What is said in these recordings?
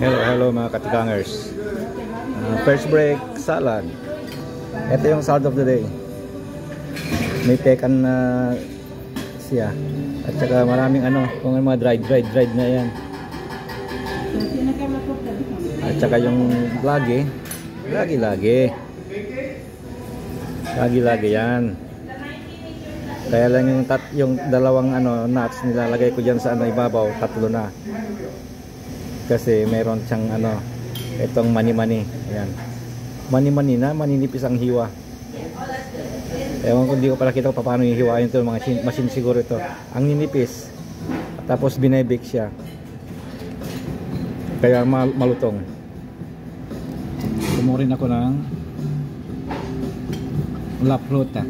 Hello mga katigangers. First break, salad. Ito yung salad of the day. May pekan na siya. At saka maraming kung mga dried na yan. At saka yung lagi yan. Kaya lang yung dalawang nuts nilalagay ko diyan sa ibabaw, tatlo na. Kasi meron siyang itong mani-mani. Ayan. Mani-mani na, maninipis ang hiwa. Ewan ko, hindi ko pala kita kung paano yung hiwain ito. Mga machine siguro ito. Ang ninipis. Tapos binebake siya. Kaya malutong. Kumurin ako ng La Fruta.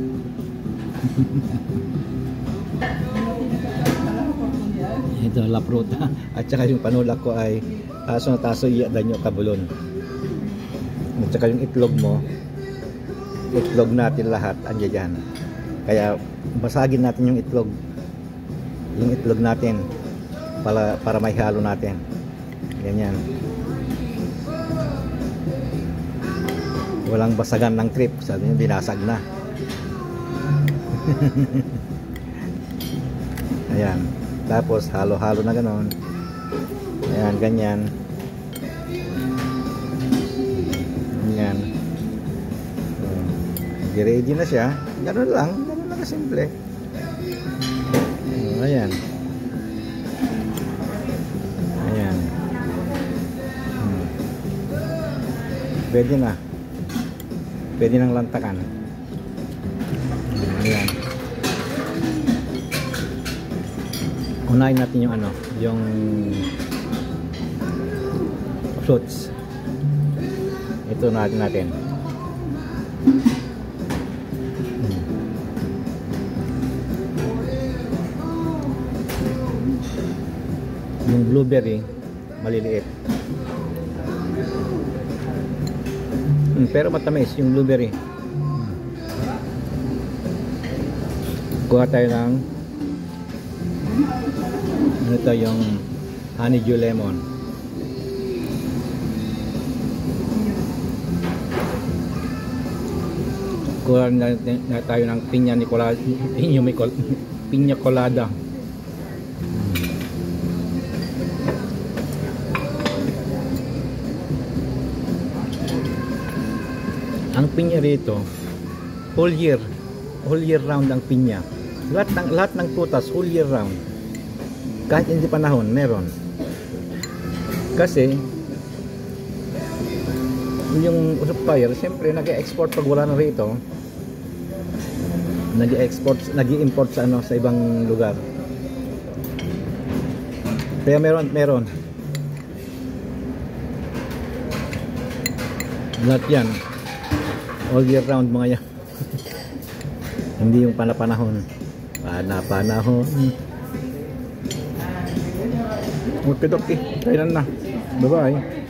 Ito, La Fruta. At saka yung panulak ko ay taso na taso iya danyo kabulon. At saka yung itlog mo, itlog natin lahat andyan dyan. Kaya basagin natin yung itlog natin para may halo natin. Ganyan. Walang basagan ng trip, sabi nyo binasag na. Ayan. Tapos halo-halo na ganoon. Ayan, ganyan. Ganyan. Ready na siya. Ganoon lang kasimple. Ayan. Ayan. Pwede na. Pwede nang lantakan. Ayan. Unahin natin yung fruits. Ito natin. Yung blueberry maliliit. Pero matamis yung blueberry. Kuha tayo ng ito yung honeydew lemon. Kuha na tayo ng piña colada. Ang piña rito whole year round ang piña. Lahat ng prutas whole year round. Kahit hindi panahon, meron. Kasi yung supplier, siyempre nag-export pag wala na rito. Nag-import sa ibang lugar. Kaya meron. Lahat yan. All year round mga yan. Hindi yung panahon. Panahon. Okay, kailan na. Bye-bye.